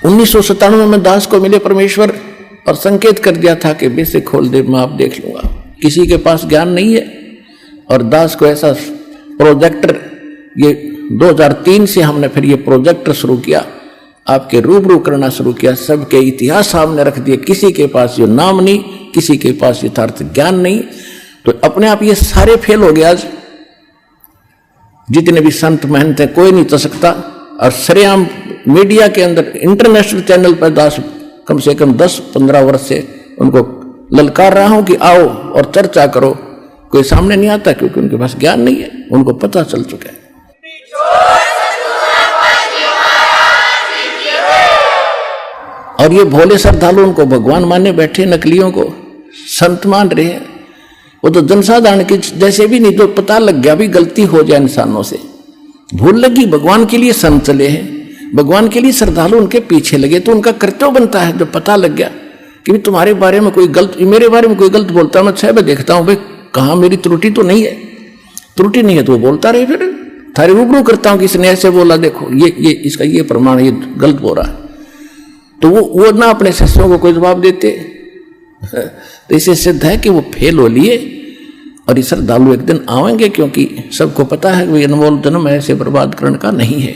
1997 में दास को मिले परमेश्वर और संकेत कर दिया था कि बेसे खोल दे, मैं आप देख लूंगा। किसी के पास ज्ञान नहीं है और दास को ऐसा प्रोजेक्टर, ये 2003 से हमने फिर ये प्रोजेक्टर शुरू किया, आपके रूबरू करना शुरू किया, सबके इतिहास सामने रख दिए। किसी के पास ये नाम नहीं, किसी के पास यथार्थ ज्ञान नहीं, तो अपने आप ये सारे फेल हो गए। आज जितने भी संत महंत हैं कोई नहीं तो सकता। और सरेआम मीडिया के अंदर इंटरनेशनल चैनल पर दास कम से कम 10-15 वर्ष से उनको ललकार रहा हूं कि आओ और चर्चा करो, कोई सामने नहीं आता क्योंकि उनके पास ज्ञान नहीं है, उनको पता चल चुका है। और ये भोले श्रद्धालु उनको भगवान माने बैठे, नकलियों को संत मान रहे हैं। वो तो जनसाधारण के जैसे भी नहीं, जो पता लग गया भी गलती हो जाए इंसानों से, भूल लगी, भगवान के लिए संत चले हैं, भगवान के लिए श्रद्धालु उनके पीछे लगे, तो उनका कर्तव्य बनता है। जो पता लग गया कि भी तुम्हारे बारे में कोई गलत, मेरे बारे में कोई गलत बोलता है, मैं 6 बजे देखता हूं भाई कहाँ मेरी त्रुटि तो नहीं है, त्रुटि नहीं है तो वो बोलता रहे, फिर थारे रूबरू करता हूं कि इसने ऐसे बोला, देखो ये इसका ये प्रमाण, ये गलत बोल रहा है, तो वो ना अपने शिष्यों को कोई जवाब देते। तो इसे सिद्ध है कि वो फेल हो लिए और ये श्रद्धालु एक दिन आवेंगे, क्योंकि सबको पता है कि अनमोल जन्म ऐसे बर्बाद करने का नहीं है,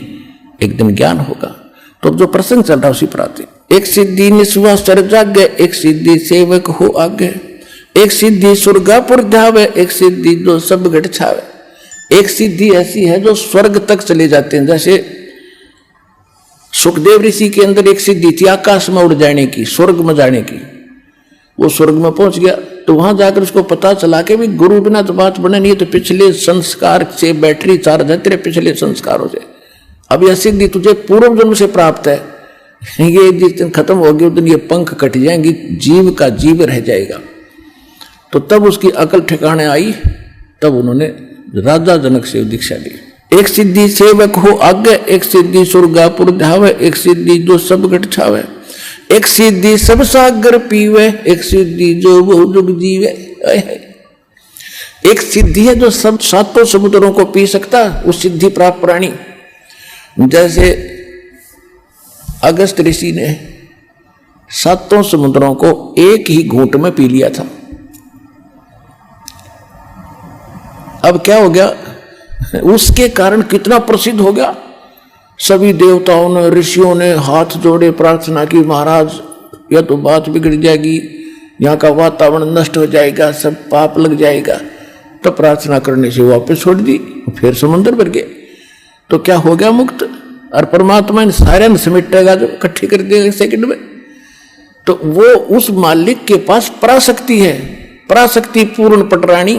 एक दिन ज्ञान होगा। तो जो प्रसंग चल रहा है उसी पर आते, एक सिद्धि निस्वा सर जागे, एक सिद्धि सेवक हो आगे, एक सिद्धि स्वर्गापुर ध्यावे, एक सिद्धि जो सब घट छावे। एक सिद्धि ऐसी है जो स्वर्ग तक चले जाते हैं, जैसे सुखदेव ऋषि के अंदर एक सिद्धि थी आकाश में उड़ जाने की, स्वर्ग में जाने की। वो स्वर्ग में पहुंच गया तो वहां जाकर उसको पता चला कि भी गुरु बिना तो बात बने नहीं, तो पिछले संस्कार से बैटरी चार्ज है तेरे पिछले संस्कारों से। अब यह सिद्धि तुझे पूर्व जन्म से प्राप्त है, ये जिस दिन खत्म होगी उस दिन ये पंख कट जाएंगी, जीव का जीव रह जाएगा। तो तब उसकी अकल ठिकाने आई, तब उन्होंने राजा जनक से दीक्षा ली। एक सिद्धि सेवक हो आगे, एक सिद्धि स्वर्गापुर ध्यावे, एक सिद्धि जो सब घट छावे, एक सिद्धि सब सागर पीवे, एक सिद्धि जो बहु जुग जीवे। एक सिद्धि है जो सब 7 समुद्रों को पी सकता, उस सिद्धि प्राप्त प्राणी। जैसे अगस्त ऋषि ने 7 समुद्रों को एक ही घूंट में पी लिया था। अब क्या हो गया, उसके कारण कितना प्रसिद्ध हो गया। सभी देवताओं ने, ऋषियों ने हाथ जोड़े, प्रार्थना की, महाराज यह तो बात बिगड़ जाएगी, यहाँ का वातावरण नष्ट हो जाएगा, सब पाप लग जाएगा। तो प्रार्थना करने से वापस छोड़ दी, फिर समुद्र भर गए, तो क्या हो गया, मुक्त। और परमात्मा इन सारे समेटेगा, जो इकट्ठी कर देगा सेकंड में। तो वो उस मालिक के पास पराशक्ति है, पराशक्ति पूर्ण पटरानी,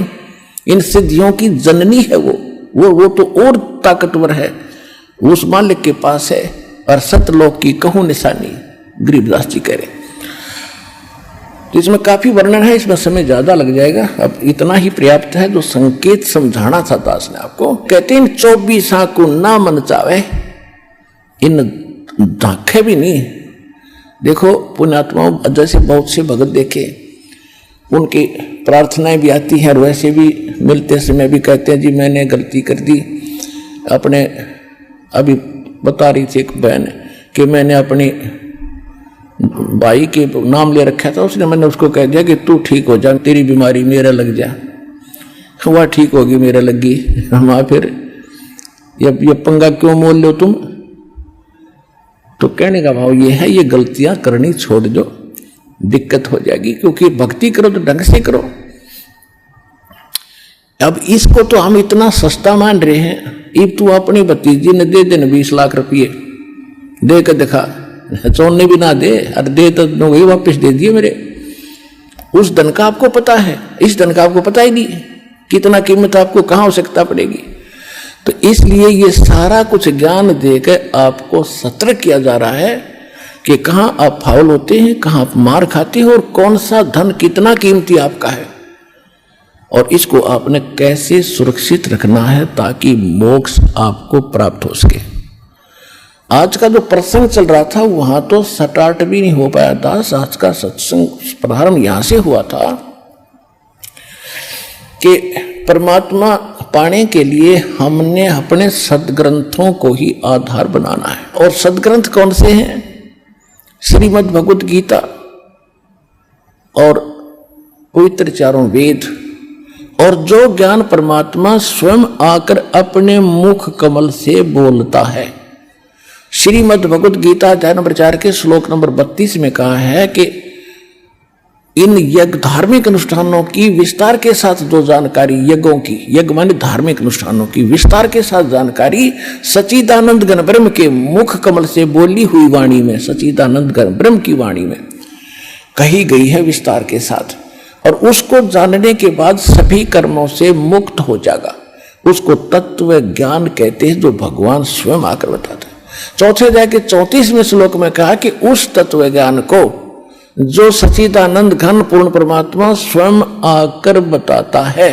इन सिद्धियों की जननी है वो तो और ताकतवर है, उस मालिक के पास है। और सतलोक की कहूं निशानी, गरीबदास जी कह रहे। तो इसमें काफी वर्णन है, इसमें समय ज्यादा लग जाएगा, अब इतना ही पर्याप्त है जो संकेत समझाना था दास ने आपको। कहते हैं 24 को ना मन चावे, इन झांखे भी नहीं। देखो पुण्यात्माओं, जैसे बहुत से भगत देखे, उनकी प्रार्थनाएं भी आती हैं और वैसे भी मिलते समय भी कहते हैं जी मैंने गलती कर दी। अपने अभी बता रही थी एक बहन कि मैंने अपनी भाई के नाम ले रखा था, उसने, मैंने उसको कह दिया कि तू ठीक हो जा, तेरी बीमारी मेरा लग जा। वह ठीक होगी, मेरा लगी, हम फिर ये पंगा क्यों मोल लो तुम। तो कहने का भाव ये है, ये गलतियां करनी छोड़ दो, दिक्कत हो जाएगी, क्योंकि भक्ति करो तो ढंग से करो। अब इसको तो हम इतना सस्ता मान रहे हैं। अब तू अपनी भतीजी ने दे देना 20 लाख रुपये, दे के दिखा, चौने भी ना दे, अरे दे तो वही वापस दे दिए मेरे। उस धन का आपको पता है, इस धन का आपको पता ही नहीं कितना कीमत आपको कहाँ आवश्यकता पड़ेगी। तो इसलिए ये सारा कुछ ज्ञान देकर आपको सतर्क किया जा रहा है कि कहाँ आप फाउल होते हैं, कहाँ आप मार खाते हो, और कौन सा धन कितना कीमती आपका है, और इसको आपने कैसे सुरक्षित रखना है ताकि मोक्ष आपको प्राप्त हो सके। आज का जो प्रसंग चल रहा था वहां तो स्टार्ट भी नहीं हो पाया था। आज का सत्संग प्रारंभ यहां से हुआ था कि परमात्मा पाने के लिए हमने अपने सदग्रंथों को ही आधार बनाना है। और सदग्रंथ कौन से हैं? श्रीमद् भगवत गीता और पवित्र चारों वेद, और जो ज्ञान परमात्मा स्वयं आकर अपने मुख कमल से बोलता है। श्रीमद् भगवत गीता अध्याय नंबर 4 के श्लोक नंबर 32 में कहा है कि इन यज्ञ धार्मिक अनुष्ठानों की विस्तार के साथ जो जानकारी, यज्ञों की, यज्ञ माने धार्मिक अनुष्ठानों की विस्तार के साथ जानकारी सच्चिदानंद घन ब्रह्म के मुख कमल से बोली हुई वाणी में, सच्चिदानंद घन ब्रह्म की वाणी में कही गई है विस्तार के साथ। और उसको जानने के बाद सभी कर्मों से मुक्त हो जाएगा। उसको तत्व ज्ञान कहते हैं, जो भगवान स्वयं आकर बताते हैं। चौथे अध्याय के 34वें श्लोक में कहा कि उस तत्व ज्ञान को जो सच्चिदानंद घन पूर्ण परमात्मा स्वयं आकर बताता है,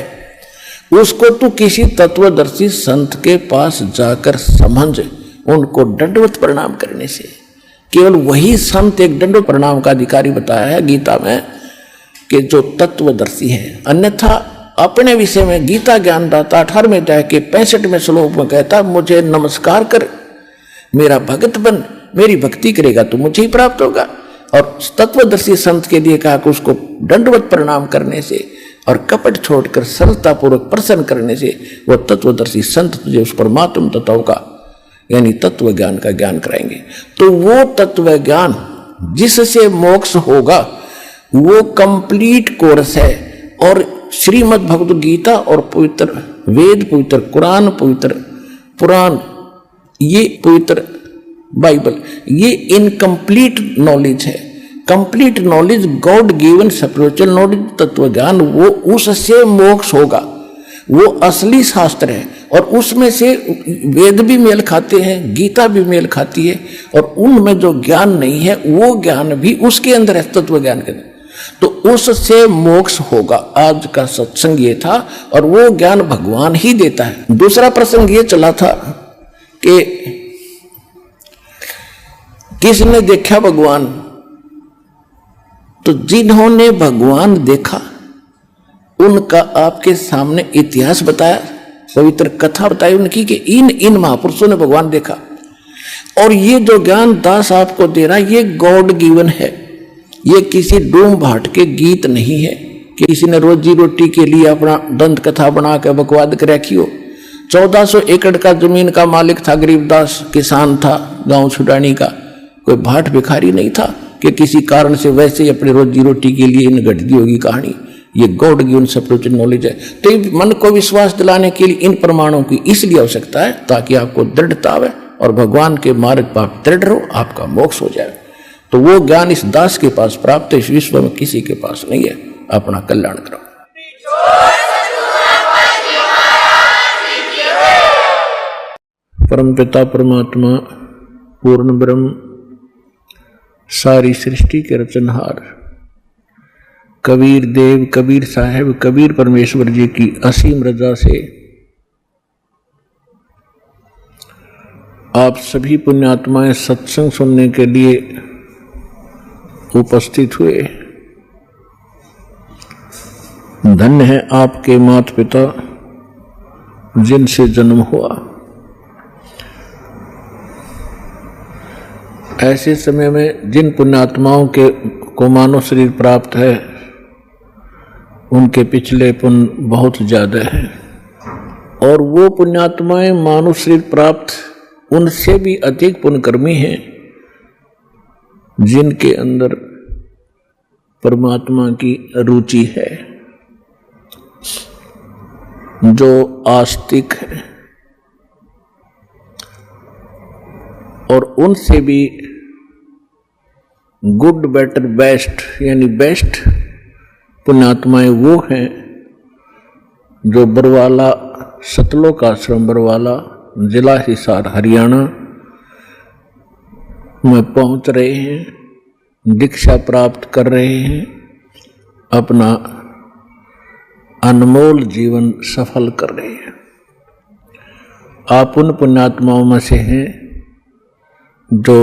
उसको तू किसी तत्वदर्शी संत के पास जाकर समझ, उनको दंडवत प्रणाम करने से। केवल वही संत एक दंडवत प्रणाम का अधिकारी बताया है गीता में कि जो तत्वदर्शी है। अन्यथा अपने विषय में गीता ज्ञानदाता 18वें अध्याय के 65वें श्लोक में कहता, मुझे नमस्कार कर, मेरा भगत बन, मेरी भक्ति करेगा तो मुझे ही प्राप्त होगा। और तत्वदर्शी संत के लिए कहा कि उसको दंडवत प्रणाम करने से और कपट छोड़कर सरलता पूर्वक प्रसन्न करने से वो तत्वदर्शी संत तुझे उस परमात्म तत्व का यानी तत्व ज्ञान का ज्ञान कराएंगे। तो वो तत्व ज्ञान जिससे मोक्ष होगा वो कंप्लीट कोर्स है। और श्रीमद् भगवत गीता और पवित्र वेद, पवित्र कुरान, पवित्र पुराण, ये पवित्र बाइबल, ये इनकम्प्लीट नॉलेज है। Complete knowledge, God given spiritual knowledge, तत्व ज्ञान, वो उससे मोक्ष होगा। वो असली शास्त्र है और उसमें से वेद भी मेल खाते हैं, गीता भी मेल खाती है, और उनमें जो ज्ञान नहीं है वो ज्ञान भी उसके अंदर है, तत्व ज्ञान के अंदर। तो उससे मोक्ष होगा। आज का सत्संग ये था और वो ज्ञान भगवान ही देता है। दूसरा प्रसंग ये चला था कि किसने देखा भगवान, तो जिन्होंने भगवान देखा उनका आपके सामने इतिहास बताया, पवित्र कथा बताई उनकी कि इन महापुरुषों ने भगवान देखा। और ये जो ज्ञान दास आपको दे रहा है ये गॉड गिवन है, ये किसी डूम भाट के गीत नहीं है कि किसी ने रोजी रोटी के लिए अपना दंत कथा बना के बकवाद कर रखी हो। 1400 एकड़ का जमीन का मालिक था, गरीबदास किसान था, गांव छुड़ानी का, कोई भाट भिखारी नहीं था कि किसी कारण से वैसे ही अपनी रोजी रोटी के लिए इन घट दी होगी कहानी। ये गॉड गिवन स्पिरिचुअल नॉलेज है। तो मन को विश्वास दिलाने के लिए इन प्रमाणों की इसलिए आवश्यकता है ताकि आपको दृढ़ता आवे और भगवान के मार्ग पर आप दृढ़ रहो, आपका मोक्ष हो जाए। तो वो ज्ञान इस दास के पास प्राप्त है, इस विश्व में किसी के पास नहीं है। अपना कल्याण करो। परमपिता परमात्मा पूर्ण ब्रह्म सारी सृष्टि के रचनहार कबीर देव, कबीर साहब, कबीर परमेश्वर जी की असीम रजा से आप सभी पुण्यात्माएं सत्संग सुनने के लिए उपस्थित हुए। धन्य है आपके माता पिता जिनसे जन्म हुआ। ऐसे समय में जिन पुण्यात्माओं के को मानव शरीर प्राप्त है उनके पिछले पुण्य बहुत ज्यादा हैं, और वो पुण्यात्माएं मानव शरीर प्राप्त उनसे भी अधिक पुण्यकर्मी हैं जिनके अंदर परमात्मा की रुचि है, जो आस्तिक है, और उनसे भी गुड, बेटर, बेस्ट यानी बेस्ट पुण्यात्माएं वो हैं जो बरवाला, सतलोक आश्रम बरवाला, जिला हिसार, हरियाणा में पहुंच रहे हैं, दीक्षा प्राप्त कर रहे हैं, अपना अनमोल जीवन सफल कर रहे हैं। आप उन पुण्यात्माओं में से हैं जो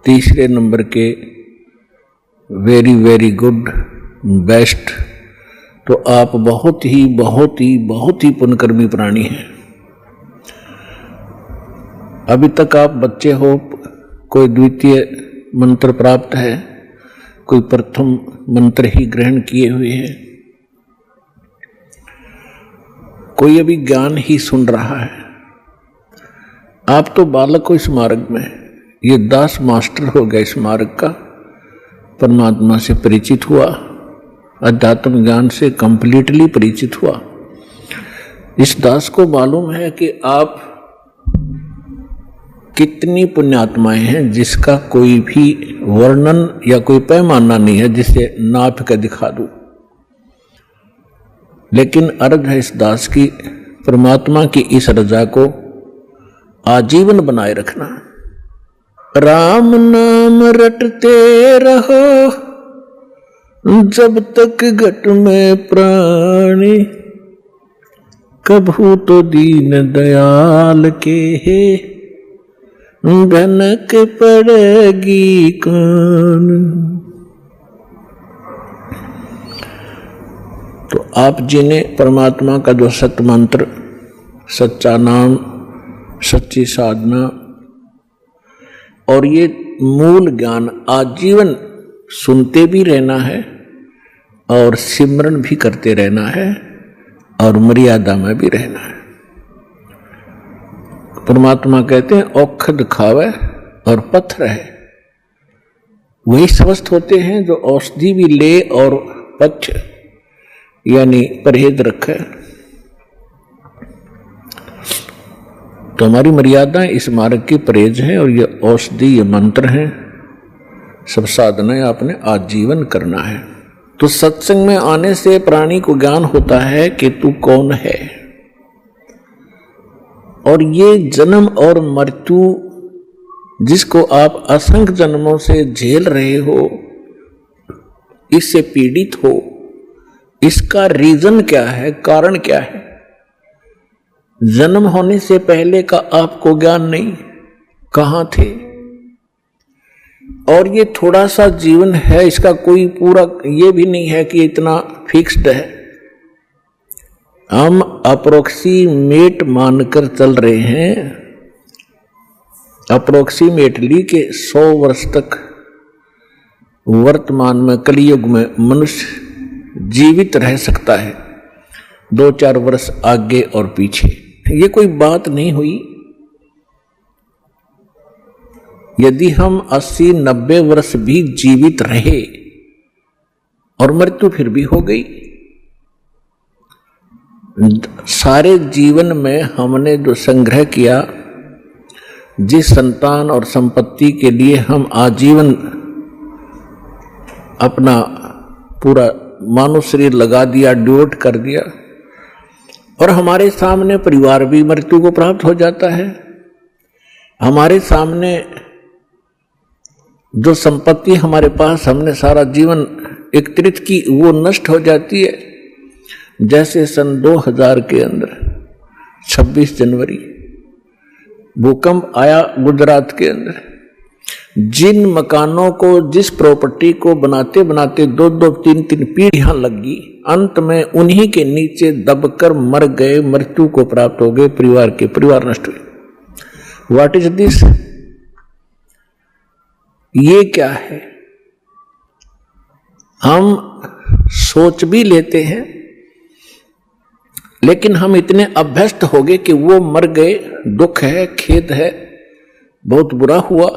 तीसरे नंबर के वेरी वेरी गुड, बेस्ट। तो आप बहुत ही पुण्यकर्मी प्राणी हैं। अभी तक आप बच्चे हो, कोई द्वितीय मंत्र प्राप्त है, कोई प्रथम मंत्र ही ग्रहण किए हुए है, कोई अभी ज्ञान ही सुन रहा है। आप तो बालक हो इस मार्ग में, ये दास मास्टर हो गया इस मार्ग का, परमात्मा से परिचित हुआ, अध्यात्म ज्ञान से कंप्लीटली परिचित हुआ। इस दास को मालूम है कि आप कितनी पुण्यात्माएं हैं जिसका कोई भी वर्णन या कोई पैमाना नहीं है जिसे नाप कर दिखा दूं। लेकिन अर्ज है इस दास की परमात्मा की इस रजा को आजीवन बनाए रखना। राम नाम रटते रहो जब तक घट में प्राणी, कभू तो दीन दयाल के है भनक पड़ेगी कौन। तो आप जिन्हें परमात्मा का जो सत्य मंत्र, सच्चा नाम, सच्ची साधना और ये मूल ज्ञान आजीवन सुनते भी रहना है और सिमरन भी करते रहना है और मर्यादा में भी रहना है। परमात्मा कहते हैं औखद खावे और पत्थर है, वही स्वस्थ होते हैं जो औषधि भी ले और पथ्य यानी परहेज रखे। तो हमारी मर्यादाएं इस मार्ग की परहेज है और ये औषधि, ये मंत्र हैं, सब साधनाएं आपने आजीवन करना है। तो सत्संग में आने से प्राणी को ज्ञान होता है कि तू कौन है, और ये जन्म और मृत्यु जिसको आप असंख्य जन्मों से झेल रहे हो, इससे पीड़ित हो, इसका रीजन क्या है, कारण क्या है। जन्म होने से पहले का आपको ज्ञान नहीं, कहां थे। और ये थोड़ा सा जीवन है, इसका कोई पूरा ये भी नहीं है कि इतना फिक्स्ड है। हम अप्रोक्सीमेट मानकर चल रहे हैं, अप्रोक्सीमेटली के 100 वर्ष तक वर्तमान में कलयुग में मनुष्य जीवित रह सकता है, 2-4 वर्ष आगे और पीछे। ये कोई बात नहीं हुई। यदि हम 80-90 वर्ष भी जीवित रहे और मृत्यु फिर भी हो गई, सारे जीवन में हमने जो संग्रह किया, जिस संतान और संपत्ति के लिए हम आजीवन अपना पूरा मानव शरीर लगा दिया, डिवोट कर दिया, और हमारे सामने परिवार भी मृत्यु को प्राप्त हो जाता है। हमारे सामने जो संपत्ति हमारे पास हमने सारा जीवन एकत्रित की, वो नष्ट हो जाती है। जैसे सन 2000 के अंदर 26 जनवरी भूकंप आया गुजरात के अंदर, जिन मकानों को, जिस प्रॉपर्टी को बनाते बनाते 2-2, 3-3 पीढ़ियां लगी, अंत में उन्हीं के नीचे दबकर मर गए, मृत्यु को प्राप्त हो गए, परिवार नष्ट हुए। What is this? ये क्या है? हम सोच भी लेते हैं, लेकिन हम इतने अभ्यस्त हो गए कि वो मर गए, दुख है, खेद है, बहुत बुरा हुआ,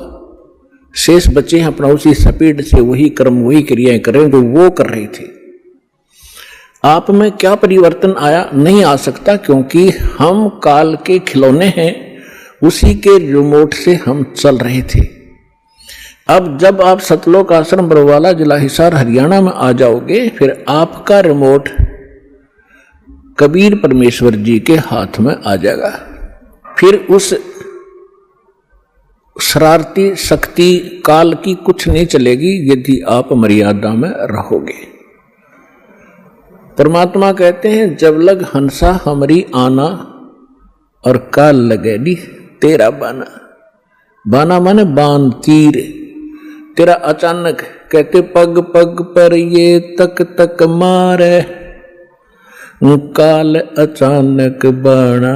शेष बचे हैं अपना उसी स्पीड से वही कर्म, वही क्रियाएं करें जो वो कर रहे थे। आप में क्या परिवर्तन आया? नहीं आ सकता, क्योंकि हम काल के खिलौने हैं, उसी के रिमोट से हम चल रहे थे। अब जब आप सतलोक आश्रम बरवाला, जिला हिसार, हरियाणा में आ जाओगे, फिर आपका रिमोट कबीर परमेश्वर जी के हाथ में आ जाएगा। फिर उस शरारती शक्ति काल की कुछ नहीं चलेगी यदि आप मर्यादा में रहोगे। परमात्मा कहते हैं, जब लग हंसा हमरी आना और काल लगेगी तेरा बाना। बाना माने बाण, तीर। तेरा अचानक, कहते पग पग पर ये तक तक मारे, काल अचानक बाणा।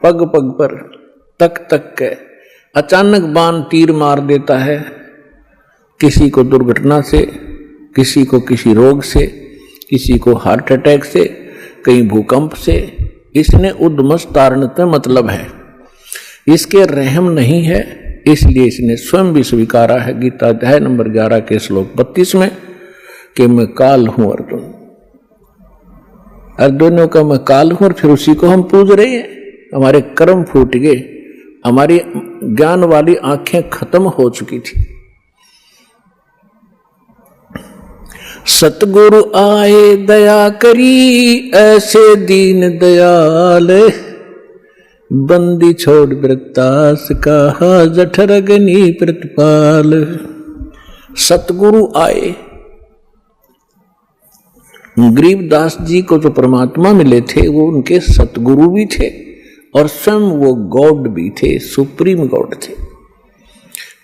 पग पग पर, तक तक के, अचानक बाण तीर मार देता है, किसी को दुर्घटना से, किसी को किसी रोग से, किसी को हार्ट अटैक से, कहीं भूकंप से। इसने उद्मस तारणत मतलब है, इसके रहम नहीं है, इसलिए इसने स्वयं भी स्वीकारा है गीता अध्याय नंबर 11 के श्लोक 32 में कि मैं काल हूं अर्जुन। अर्जुनों का मैं काल हूं, और फिर उसी को हम पूज रहे हैं। हमारे कर्म फूट गए, हमारी ज्ञान वाली आंखें खत्म हो चुकी थी। सतगुरु आए दया करी, ऐसे दीन दयाल, बंदी छोड़ वृत्तास कहा, जठर अग्नि प्रतिपाल। सतगुरु आए। गरीबदास जी को जो परमात्मा मिले थे वो उनके सतगुरु भी थे और स्वयं वो गॉड भी थे, सुप्रीम गॉड थे।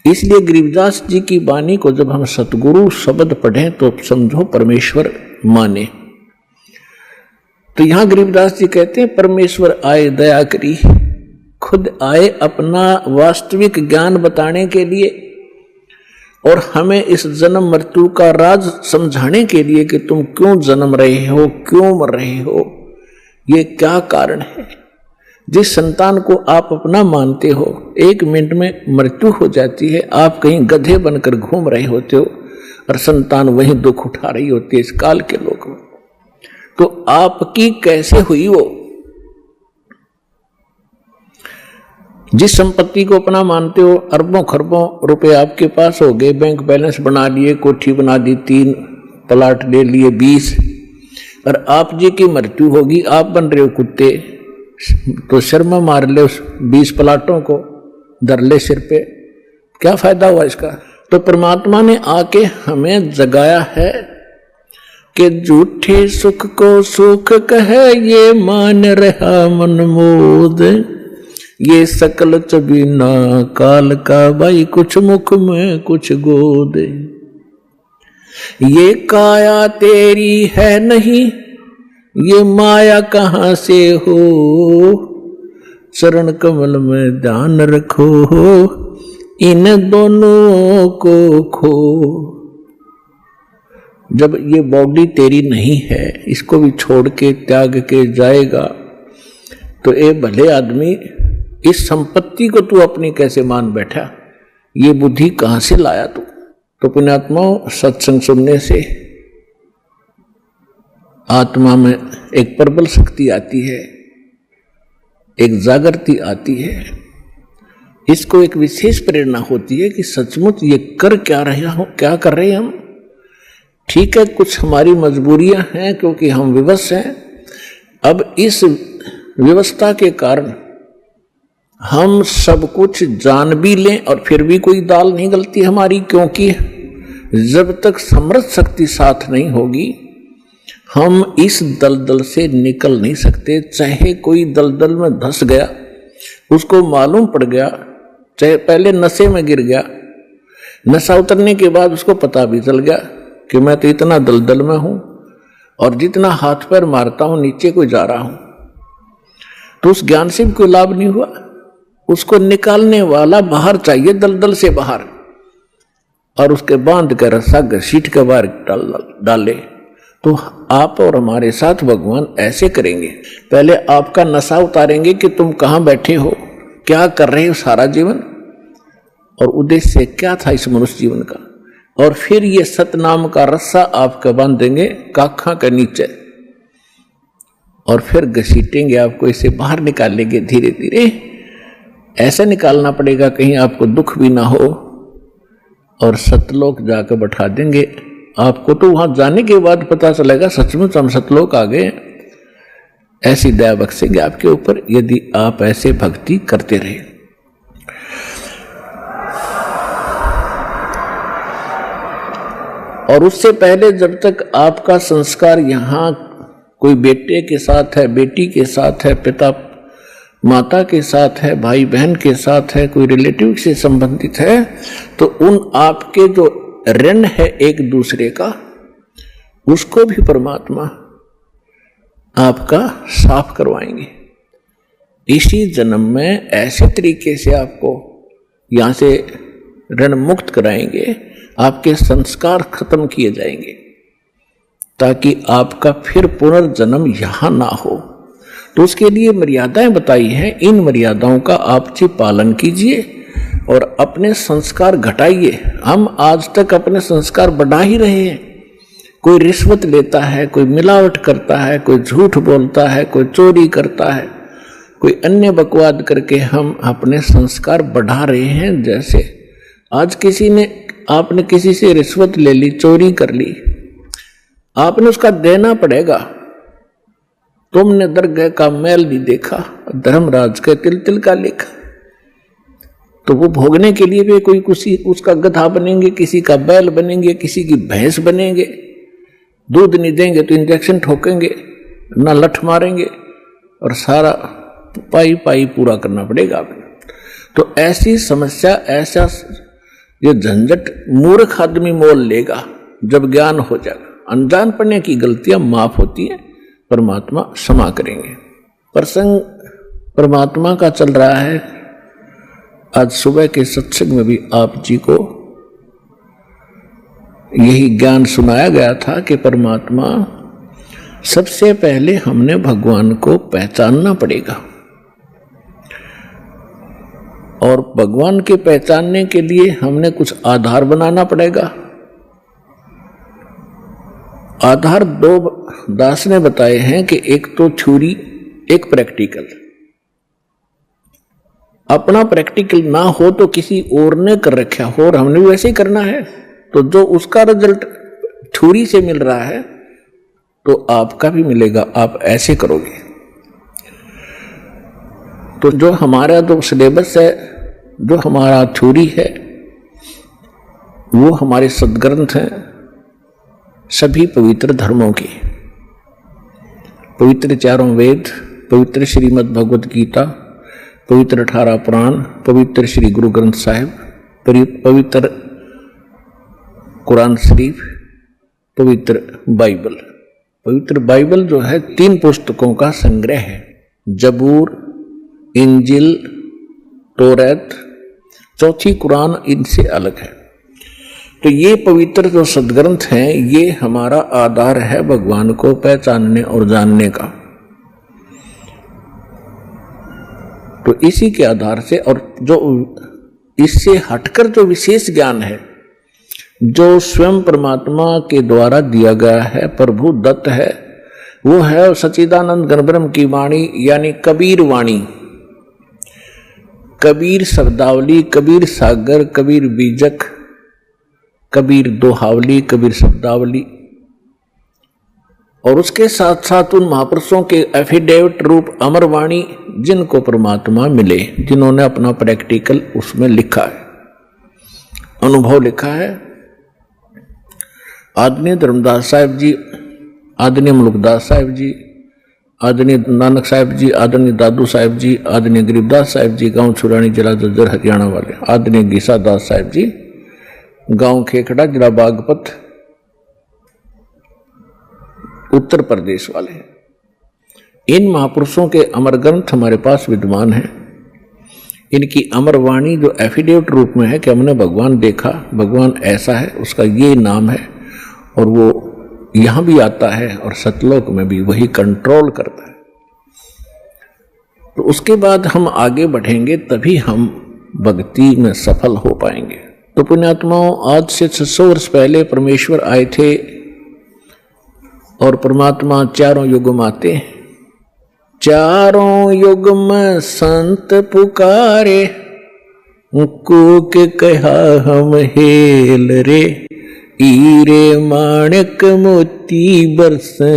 इसलिए गरीबदास जी की वाणी को जब हम सतगुरु शब्द पढ़ें तो समझो परमेश्वर माने। तो यहां गरीबदास जी कहते हैं परमेश्वर आए दया करी, खुद आए अपना वास्तविक ज्ञान बताने के लिए और हमें इस जन्म मृत्यु का राज समझाने के लिए कि तुम क्यों जन्म रहे हो, क्यों मर रहे हो, ये क्या कारण है। जिस संतान को आप अपना मानते हो, 1 मिनट में मृत्यु हो जाती है, आप कहीं गधे बनकर घूम रहे होते हो और संतान वहीं दुख उठा रही होती है इस काल के लोक में। तो आपकी कैसे हुई वो? जिस संपत्ति को अपना मानते हो, अरबों खरबों रुपए आपके पास हो गए, बैंक बैलेंस बना लिए, कोठी बना दी, 3 प्लाट ले लिए 20, और आप जी की मृत्यु होगी, आप बन रहे हो कुत्ते, तो शर्मा मार ले उस 20 प्लाटों को, धर ले सिर पे, क्या फायदा हुआ इसका। तो परमात्मा ने आके हमें जगाया है कि झूठे सुख को सुख कहे, ये मान रहा मन मोद, ये सकल चबीना काल का, भाई कुछ मुख में कुछ गोद, ये काया तेरी है नहीं, ये माया कहां से हो, चरण कमल में ध्यान रखो, इन दोनों को खो। जब ये बॉडी तेरी नहीं है, इसको भी छोड़ के त्याग के जाएगा, तो ए भले आदमी, इस संपत्ति को तू अपनी कैसे मान बैठा, ये बुद्धि कहां से लाया तू। तो पुण्यात्माओं, सत्संग सुनने से आत्मा में एक प्रबल शक्ति आती है, एक जागृति आती है, इसको एक विशेष प्रेरणा होती है कि सचमुच ये कर क्या कर रहे हैं हम। ठीक है, कुछ हमारी मजबूरियां हैं क्योंकि हम विवश हैं। अब इस व्यवस्था के कारण हम सब कुछ जान भी लें और फिर भी कोई दाल नहीं गलती हमारी, क्योंकि जब तक समर्थ शक्ति साथ नहीं होगी हम इस दलदल से निकल नहीं सकते। चाहे कोई दलदल में धंस गया, उसको मालूम पड़ गया, चाहे पहले नशे में गिर गया, नशा उतरने के बाद उसको पता भी चल गया कि मैं तो इतना दलदल में हूं और जितना हाथ पैर मारता हूं नीचे को जा रहा हूं, तो उस ज्ञान से भी कोई लाभ नहीं हुआ। उसको निकालने वाला बाहर चाहिए, दलदल से बाहर, और उसके बांध कर रस्सा घसीट के बाहर डाले। तो आप और हमारे साथ भगवान ऐसे करेंगे, पहले आपका नशा उतारेंगे कि तुम कहां बैठे हो, क्या कर रहे हो सारा जीवन, और उद्देश्य क्या था इस मनुष्य जीवन का, और फिर ये सतनाम का रस्सा आपका बांध देंगे काखा के नीचे, और फिर घसीटेंगे आपको, इसे बाहर निकालेंगे धीरे धीरे। ऐसे निकालना पड़ेगा कहीं आपको दुख भी ना हो, और सतलोक जाकर बैठा देंगे आपको। तो वहां जाने के बाद पता चलेगा सचमुच हम सतलोक आ गए। ऐसी दया बख्शेंगे आपके ऊपर यदि आप ऐसे भक्ति करते रहे। और उससे पहले जब तक आपका संस्कार यहां कोई बेटे के साथ है, बेटी के साथ है, पिता माता के साथ है, भाई बहन के साथ है, कोई रिलेटिव से संबंधित है, तो उन आपके जो ऋण है एक दूसरे का, उसको भी परमात्मा आपका साफ करवाएंगे। इसी जन्म में ऐसे तरीके से आपको यहां से ऋण मुक्त कराएंगे, आपके संस्कार खत्म किए जाएंगे, ताकि आपका फिर पुनर्जन्म यहां ना हो। तो उसके लिए मर्यादाएं बताई हैं, इन मर्यादाओं का आप जी पालन कीजिए और अपने संस्कार घटाइए। हम आज तक अपने संस्कार बढ़ा ही रहे हैं। कोई रिश्वत लेता है, कोई मिलावट करता है, कोई झूठ बोलता है, कोई चोरी करता है, कोई अन्य बकवाद करके हम अपने संस्कार बढ़ा रहे हैं। जैसे आज आपने किसी से रिश्वत ले ली, चोरी कर ली, आपने उसका देना पड़ेगा। तुमने दरगाह का मैल नहीं देखा, धर्मराज के तिल तिल का लेखा। तो वो भोगने के लिए भी कोई किसी उसका गधा बनेंगे, किसी का बैल बनेंगे, किसी की भैंस बनेंगे। दूध नहीं देंगे तो इंजेक्शन ठोकेंगे, ना लठ मारेंगे, और सारा पाई पाई पूरा करना पड़ेगा आपने। तो ऐसी समस्या, ऐसा ये झंझट मूर्ख आदमी मोल लेगा जब ज्ञान हो जाएगा। अनजान पढ़ने की गलतियां माफ होती हैं, परमात्मा क्षमा करेंगे। प्रसंग परमात्मा का चल रहा है। आज सुबह के सत्संग में भी आप जी को यही ज्ञान सुनाया गया था कि परमात्मा, सबसे पहले हमने भगवान को पहचानना पड़ेगा, और भगवान के पहचानने के लिए हमने कुछ आधार बनाना पड़ेगा। आधार दो दास ने बताए हैं कि एक तो थ्योरी, एक प्रैक्टिकल। अपना प्रैक्टिकल ना हो तो किसी और ने कर रखा हो और हमने भी वैसे ही करना है, तो जो उसका रिजल्ट थ्योरी से मिल रहा है तो आपका भी मिलेगा, आप ऐसे करोगे। तो जो हमारा जो सिलेबस है, जो हमारा थ्योरी है, वो हमारे सदग्रंथ हैं सभी पवित्र धर्मों की। पवित्र चारों वेद, पवित्र श्रीमद् भगवत गीता, पवित्र 18 पुराण, पवित्र श्री गुरु ग्रंथ साहिब, पवित्र कुरान शरीफ, पवित्र बाइबल। पवित्र बाइबल जो है 3 पुस्तकों का संग्रह है। जबूर, इंजिल, तौरात, चौथी कुरान इनसे अलग है। तो ये पवित्र जो सदग्रंथ हैं, ये हमारा आधार है भगवान को पहचानने और जानने का। तो इसी के आधार से, और जो इससे हटकर जो विशेष ज्ञान है, जो स्वयं परमात्मा के द्वारा दिया गया है, प्रभु दत्त है, वो है सच्चिदानंद घनब्रह्म की वाणी, यानी कबीर वाणी। कबीर शब्दावली, कबीर सागर, कबीर बीजक, कबीर दोहावली, कबीर शब्दावली, और उसके साथ साथ उन महापुरुषों के एफिडेविट रूप अमरवाणी, जिनको परमात्मा मिले, जिन्होंने अपना प्रैक्टिकल उसमें लिखा है, अनुभव लिखा है। आदरणीय धर्मदास साहिब जी, आदरणीय मुल्कदास साहिब जी, आदरणीय नानक साहिब जी, आदरणीय दादू साहिब जी, आदरणीय गरीबदास साहिब जी, गांव छुरानी जिला जज्जर हरियाणा वाले, आदरणीय गीसा दास साहिब जी, गांव खेखड़ा जिला बागपत उत्तर प्रदेश वाले। इन महापुरुषों के अमर ग्रंथ हमारे पास विद्यमान हैं। इनकी अमर वाणी जो एफिडेविट रूप में है कि हमने भगवान देखा, भगवान ऐसा है, उसका ये नाम है, और वो यहां भी आता है और सतलोक में भी वही कंट्रोल करता है। तो उसके बाद हम आगे बढ़ेंगे, तभी हम भक्ति में सफल हो पाएंगे। तो पुण्यात्माओं, आज से 600 वर्ष पहले परमेश्वर आए थे, और परमात्मा चारों युग में आते हैं। चारों युग में संत पुकारे, कूक कहा हम हेल रे, हीरे माणिक मोती बरसे,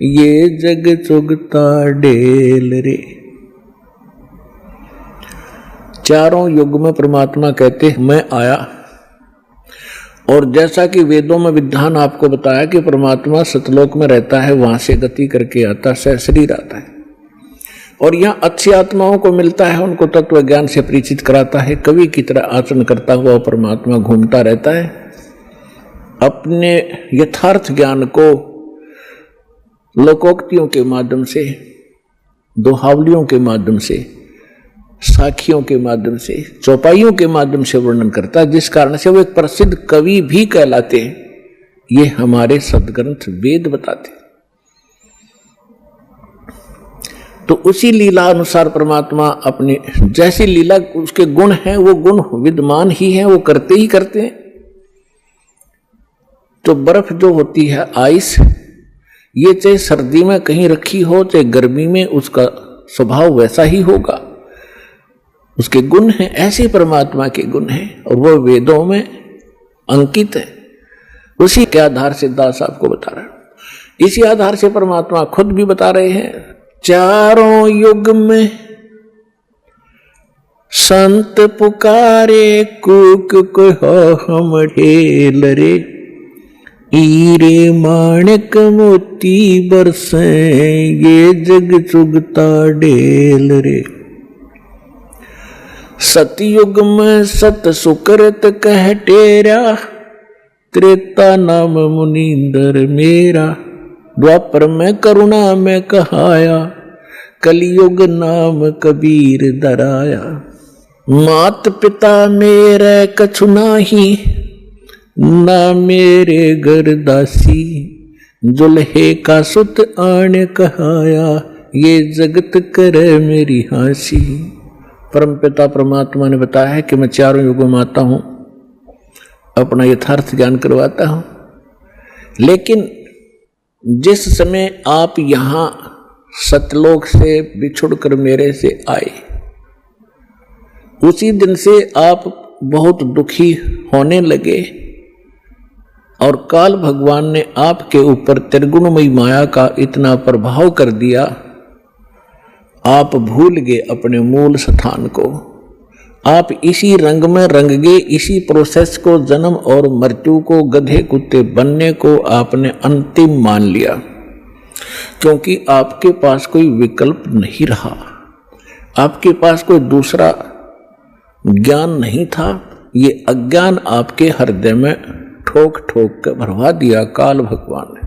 ये जग चुगता डेल रे। चारों युग में परमात्मा कहते मैं आया, और जैसा कि वेदों में विधान आपको बताया कि परमात्मा सतलोक में रहता है, वहां से गति करके आता है, सहशरीर आता है, और यहाँ अच्छी आत्माओं को मिलता है, उनको तत्व ज्ञान से परिचित कराता है। कवि की तरह आचरण करता हुआ परमात्मा घूमता रहता है, अपने यथार्थ ज्ञान को लोकोक्तियों के माध्यम से, दोहावलियों के माध्यम से साखियों के माध्यम से, चौपाइयों के माध्यम से वर्णन करता है, जिस कारण से वो एक प्रसिद्ध कवि भी कहलाते हैं। ये हमारे सदग्रंथ वेद बताते हैं। तो उसी लीला अनुसार परमात्मा अपनी जैसी लीला उसके गुण हैं, वो गुण विद्यमान ही हैं, वो करते ही करते हैं। तो बर्फ जो होती है, आइस, ये चाहे सर्दी में कहीं रखी हो चाहे गर्मी में, उसका स्वभाव वैसा ही होगा। उसके गुण हैं, ऐसे परमात्मा के गुण हैं और वो वेदों में अंकित है। उसी के आधार से दास आपको बता रहा है। इसी आधार से परमात्मा खुद भी बता रहे हैं, चारों युग में संत पुकारे, कूक कहो हम ढेल रे, हीरे माणिक मोती बरसे, ये जग चुगता ढेल रे। सतयुग में सत सुकृत कह टेरा, त्रेता नाम मुनींदर मेरा, द्वापर में करुणा में कहाया, कलयुग नाम कबीर दराया। मात पिता मेरे कछु नाही, ना मेरे घर दासी, जुल्हे का सुत आने कहाया, ये जगत करे मेरी हासी। परम पिता परमात्मा ने बताया है कि मैं चारों युगों में आता हूं, अपना यथार्थ ज्ञान करवाता हूं। लेकिन जिस समय आप यहां सतलोक से बिछुड़कर मेरे से आए, उसी दिन से आप बहुत दुखी होने लगे और काल भगवान ने आपके ऊपर त्रिगुणमयी माया का इतना प्रभाव कर दिया, आप भूल गए अपने मूल स्थान को। आप इसी रंग में रंग गए, इसी प्रोसेस को, जन्म और मृत्यु को, गधे कुत्ते बनने को आपने अंतिम मान लिया, क्योंकि आपके पास कोई विकल्प नहीं रहा, आपके पास कोई दूसरा ज्ञान नहीं था। ये अज्ञान आपके हृदय में ठोक ठोक कर भरवा दिया काल भगवान ने।